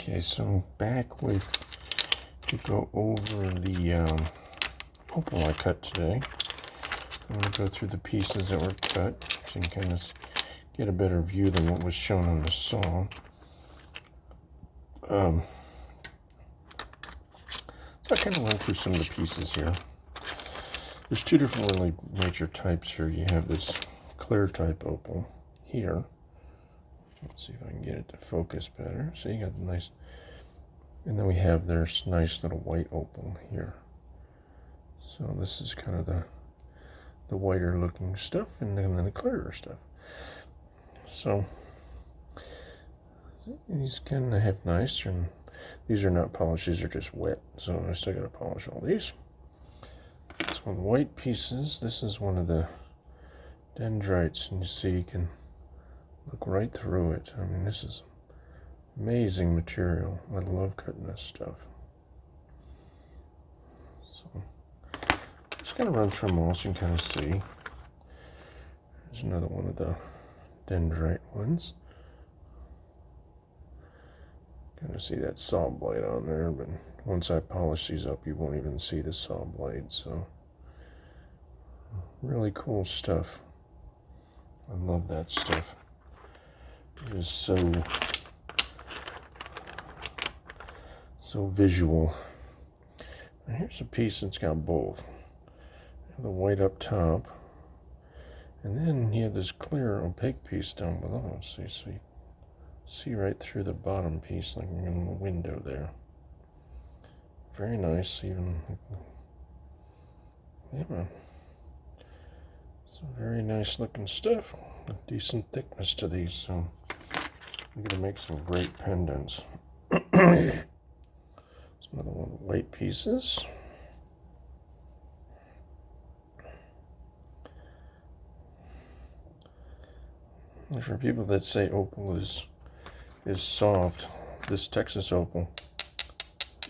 Okay, so back with to go over the opal I cut today. I'm going to go through the pieces that were cut so you can kind of get a better view than what was shown on the saw. So I kind of went through some of the pieces here. There's two different really major types here. You have this clear type opal here. Let's see if I can get it to focus better. So you got the nice, and then we have this nice little white opal here. So this is kind of the whiter looking stuff, and then the clearer stuff. So these kind of have nice, and these are not polished, these are just wet. So I still got to polish all these. This one, white pieces. This is one of the dendrites, and you see you can look right through it. I mean, this is amazing material. I love cutting this stuff. So just kind of run through them all so you can kind of see. There's another one of the dendrite ones. Kind of see that saw blade on there, but once I polish these up, you won't even see the saw blade. So really cool stuff. I love that stuff. It is so visual. And here's a piece that's got both. The white up top, and then you have this clear opaque piece down below. So you see right through the bottom piece, like in the window there. Very nice, even. Yeah, some very nice looking stuff. A decent thickness to these, so I'm gonna make some great pendants. There's another one of the white pieces. And for people that say opal is soft, this Texas opal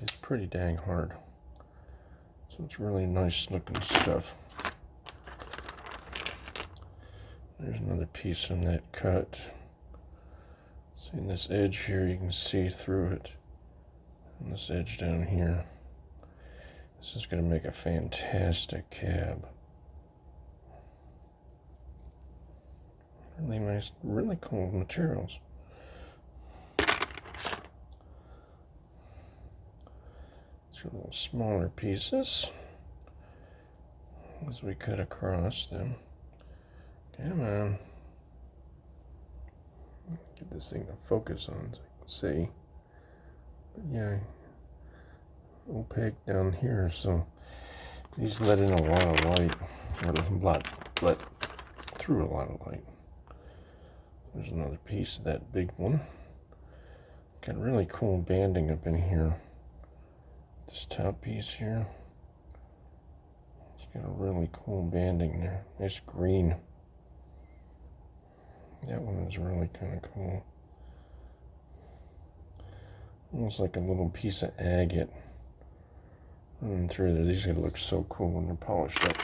is pretty dang hard. So it's really nice looking stuff. There's another piece from that cut. See in this edge here, you can see through it. And this edge down here. This is going to make a fantastic cab. Really nice, really cool materials. These are little smaller pieces as we cut across them. Come on. Get this thing to focus on so you can see. But yeah, opaque down here, so these let in a lot of light, or let through a lot of light. There's another piece of that big one. Got really cool banding up in here. This top piece here, it's got a really cool banding there. Nice green. That one is really kind of cool. Almost like a little piece of agate running through there. These are gonna look so cool when they're polished up.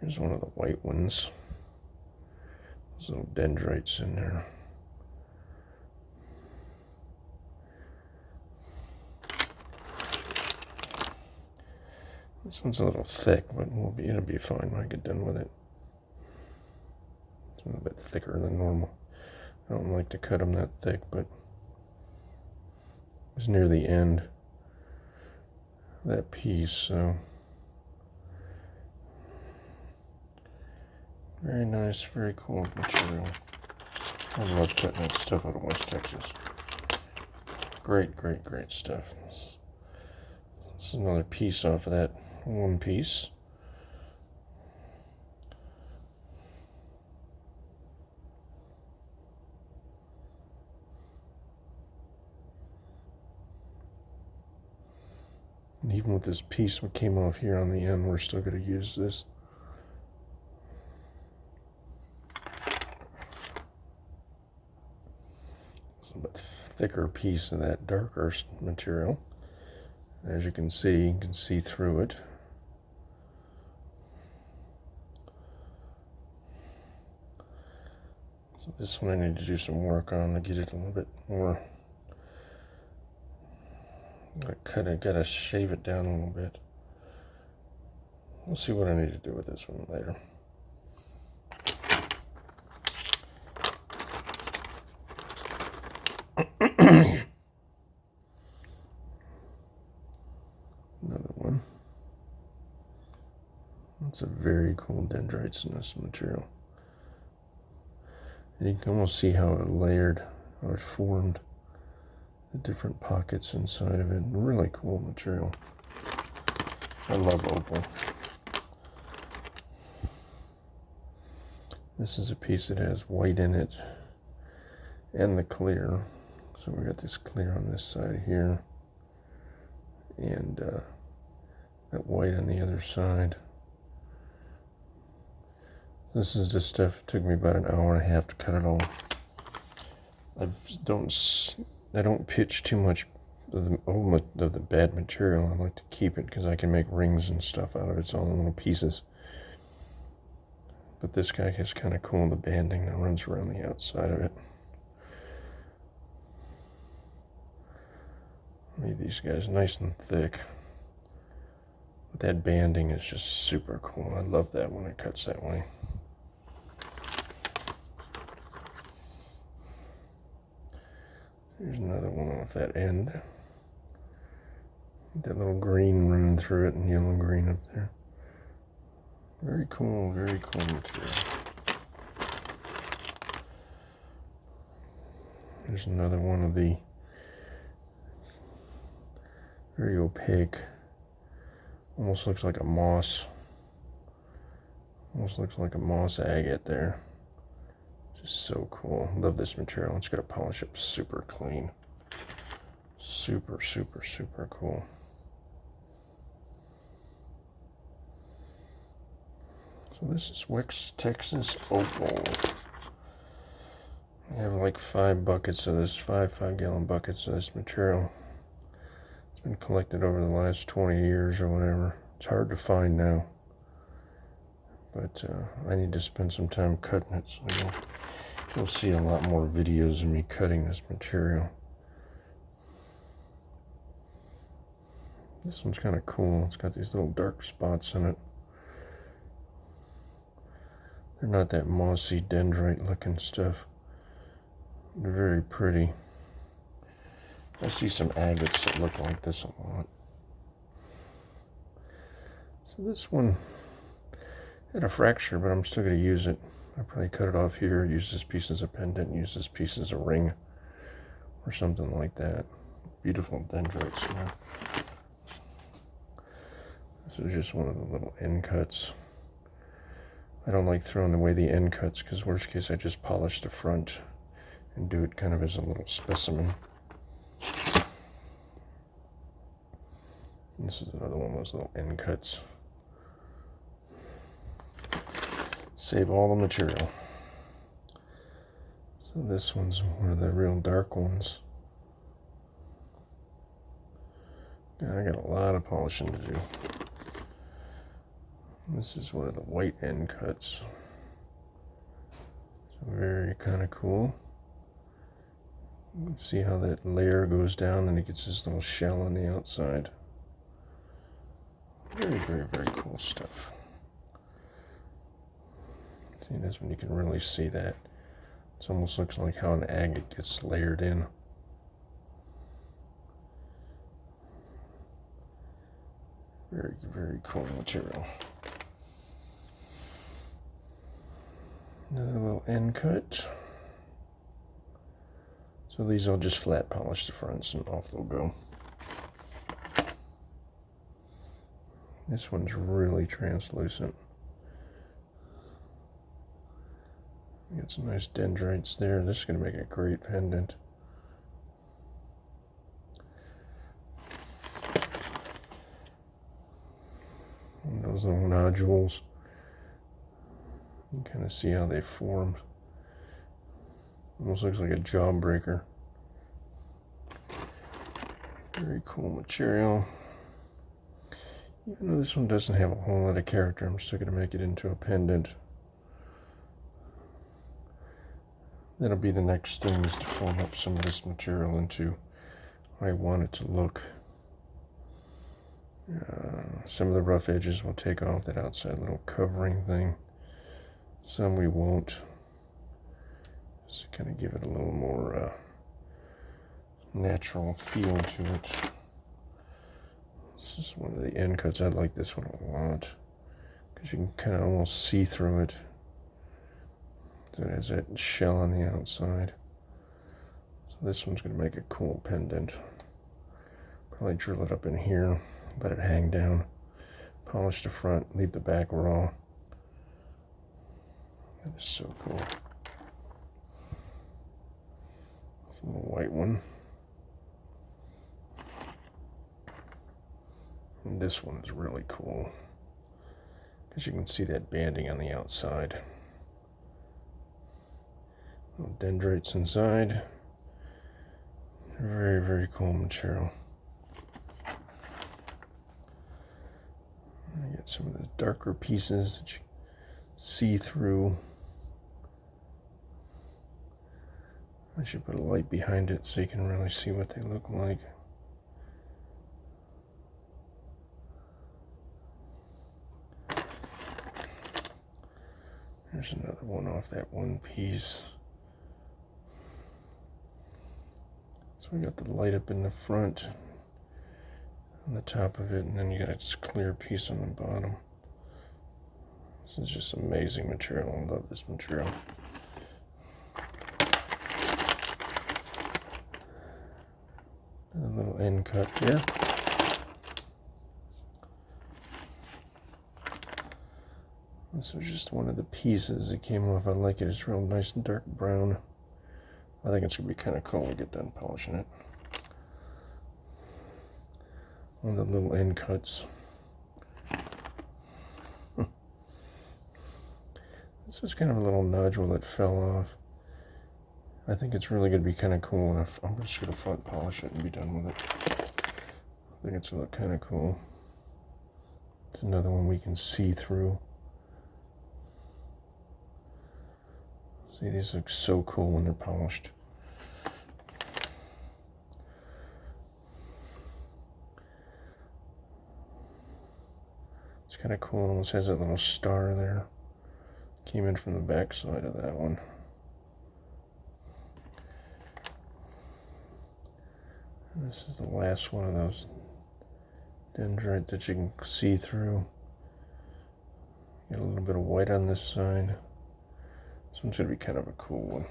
Here's one of the white ones. There's little dendrites in there. This one's a little thick, but it'll be fine when I get done with it. It's a little bit thicker than normal. I don't like to cut them that thick, but it's near the end of that piece, so very nice, very cool material. I love cutting that stuff out of West Texas. Great, great, great stuff. This is another piece off of that one piece. And even with this piece that came off here on the end, we're still going to use this. It's a bit thicker piece of that darker material. As you can see through it. So this one I need to do some work on to get it a little bit more. I gotta shave it down a little bit. We'll see what I need to do with this one later. Another one. That's a very cool dendrites in this material. And you can almost see how it layered, how it formed the different pockets inside of it. Really cool material. I love opal. This is a piece that has white in it and the clear. So we got this clear on this side here and that white on the other side. This is the stuff. It took me about an hour and a half to cut it all. I don't pitch too much of the bad material. I like to keep it because I can make rings and stuff out of it. It's all in little pieces. But this guy is kind of cool, the banding that runs around the outside of it. Made these guys nice and thick. But that banding is just super cool. I love that when it cuts that way. Here's another one off that end. That little green running through it and yellow green up there. Very cool material. Here's another one of the very opaque, almost looks like a moss. Almost looks like a moss agate there. Just so cool. Love this material. It's got to polish up super clean. Super cool. So this is West Texas Opal. I have like 5 buckets of this, 5-gallon buckets of this material. It's been collected over the last 20 years or whatever. It's hard to find now. But I need to spend some time cutting it, so you'll see a lot more videos of me cutting this material. This one's kind of cool. It's got these little dark spots in it. They're not that mossy dendrite looking stuff. They're very pretty. I see some agates that look like this a lot. So this one had a fracture, but I'm still going to use it. I'll probably cut it off here, use this piece as a pendant, use this piece as a ring, or something like that. Beautiful dendrites, you know. This is just one of the little end cuts. I don't like throwing away the end cuts because worst case I just polish the front and do it kind of as a little specimen. This is another one of those little end cuts. Save all the material. So this one's one of the real dark ones. Yeah, I got a lot of polishing to do. This is one of the white end cuts. So very kind of cool. You can see how that layer goes down and it gets this little shell on the outside. Very cool stuff. See, that's when you can really see that. It almost looks like how an agate gets layered in. Very cool material. Another little end cut. So these I'll just flat polish the fronts and off they'll go. This one's really translucent. Got some nice dendrites there. This is going to make a great pendant. And those little nodules. You can kind of see how they formed. Almost looks like a jawbreaker. Very cool material. Even though this one doesn't have a whole lot of character, I'm still going to make it into a pendant. That'll be the next thing, is to form up some of this material into how I want it to look. Some of the rough edges we'll take off, that outside little covering thing. Some we won't. Just kind of give it a little more natural feel to it. This is one of the end cuts. I like this one a lot because you can kind of almost see through it. So it has that shell on the outside. So this one's going to make a cool pendant. Probably drill it up in here, let it hang down, polish the front, leave the back raw. That is so cool. It's a little white one. And this one is really cool because you can see that banding on the outside. Little dendrites inside. Very, very cool material. I get some of the darker pieces that you see through. I should put a light behind it so you can really see what they look like. There's another one off that one piece. So we got the light up in the front, on the top of it, and then you got this clear piece on the bottom. This is just amazing material. I love this material. A little end cut here. This was just one of the pieces that came off. I like it. It's real nice and dark brown. I think it's going to be kind of cool when we get done polishing it. One of the little end cuts. This was kind of a little nodule that fell off. I think it's really going to be kind of cool, and I'm just going to front polish it and be done with it. I think it's going to look kind of cool. It's another one we can see through. See, these look so cool when they're polished. It's kind of cool. It almost has that little star there. Came in from the back side of that one. And this is the last one of those dendrites that you can see through. Get a little bit of white on this side. This one's going to be kind of a cool one.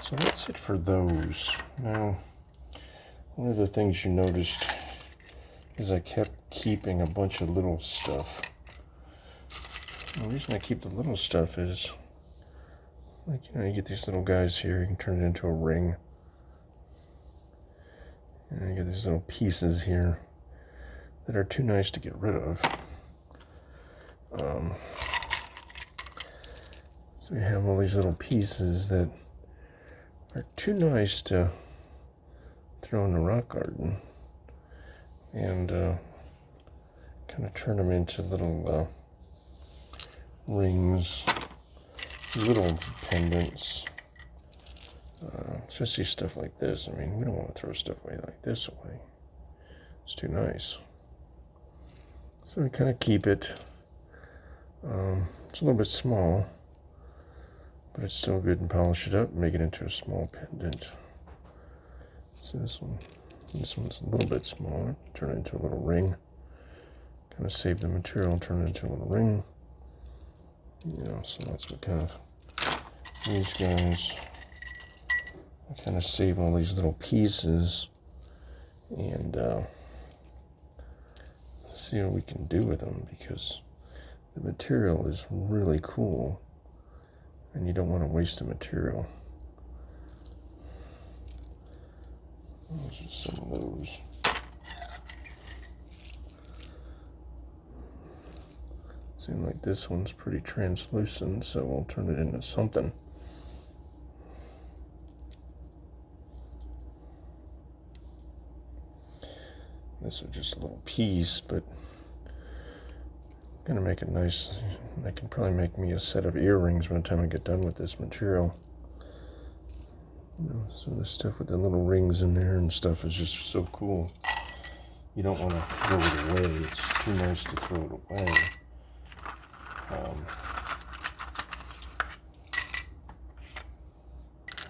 So that's it for those. Now, one of the things you noticed is I kept keeping a bunch of little stuff. And the reason I keep the little stuff is, like, you get these little guys here, you can turn it into a ring. And you get these little pieces here that are too nice to get rid of. So we have all these little pieces that are too nice to throw in the rock garden, and kind of turn them into little rings, little pendants. Especially stuff like this. I mean, we don't want to throw stuff away like this away. It's too nice. So we kind of keep it. It's a little bit small, but it's still good, and polish it up and make it into a small pendant. So this one's a little bit smaller. Turn it into a little ring. Kind of save the material and turn it into a little ring. So that's what kind of these guys. I kind of save all these little pieces and see what we can do with them, because the material is really cool and you don't want to waste the material. Those are some of those. Seems like this one's pretty translucent, so we'll turn it into something. This is just a little piece, but gonna make it nice. I can probably make me a set of earrings by the time I get done with this material. You know, so this stuff with the little rings in there and stuff is just so cool. You don't want to throw it away. It's too nice to throw it away.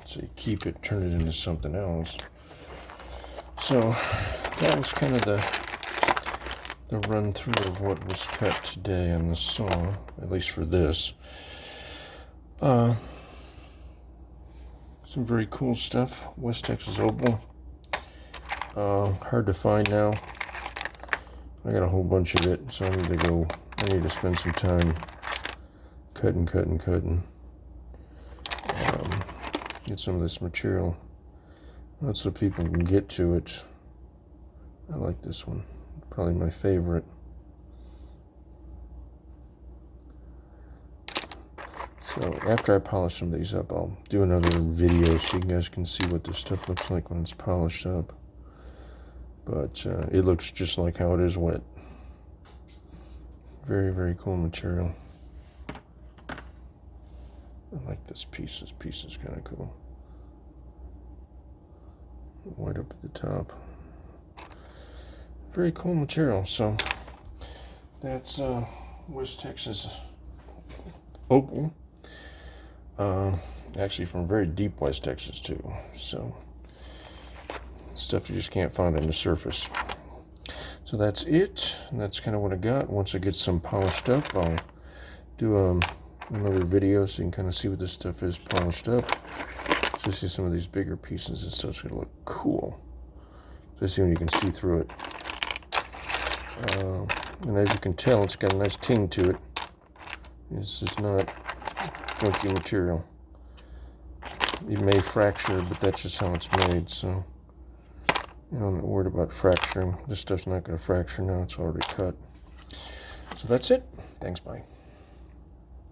So you keep it, turn it into something else. So that was kind of the run through of what was cut today on the saw, at least for this. Some very cool stuff. West Texas Opal. Hard to find now. I got a whole bunch of it, so I need to spend some time cutting. Get some of this material out so people can get to it. I like this one. Probably my favorite. So after I polish some of these up, I'll do another video so you guys can see what this stuff looks like when it's polished up. But it looks just like how it is wet. Very, very cool material. I like this piece. This piece is kind of cool. White up at the top. Very cool material. So that's West Texas Opal. Actually from very deep West Texas too. So stuff you just can't find on the surface. So that's it. And that's kind of what I got. Once I get some polished up, I'll do another video so you can kind of see what this stuff is polished up. So see some of these bigger pieces and stuff's gonna look cool. So see when you can see through it. And as you can tell, it's got a nice ting to it. This is not funky material. It may fracture, but that's just how it's made. So I'm not worried about fracturing. This stuff's not going to fracture now. It's already cut. So that's it. Thanks, bye.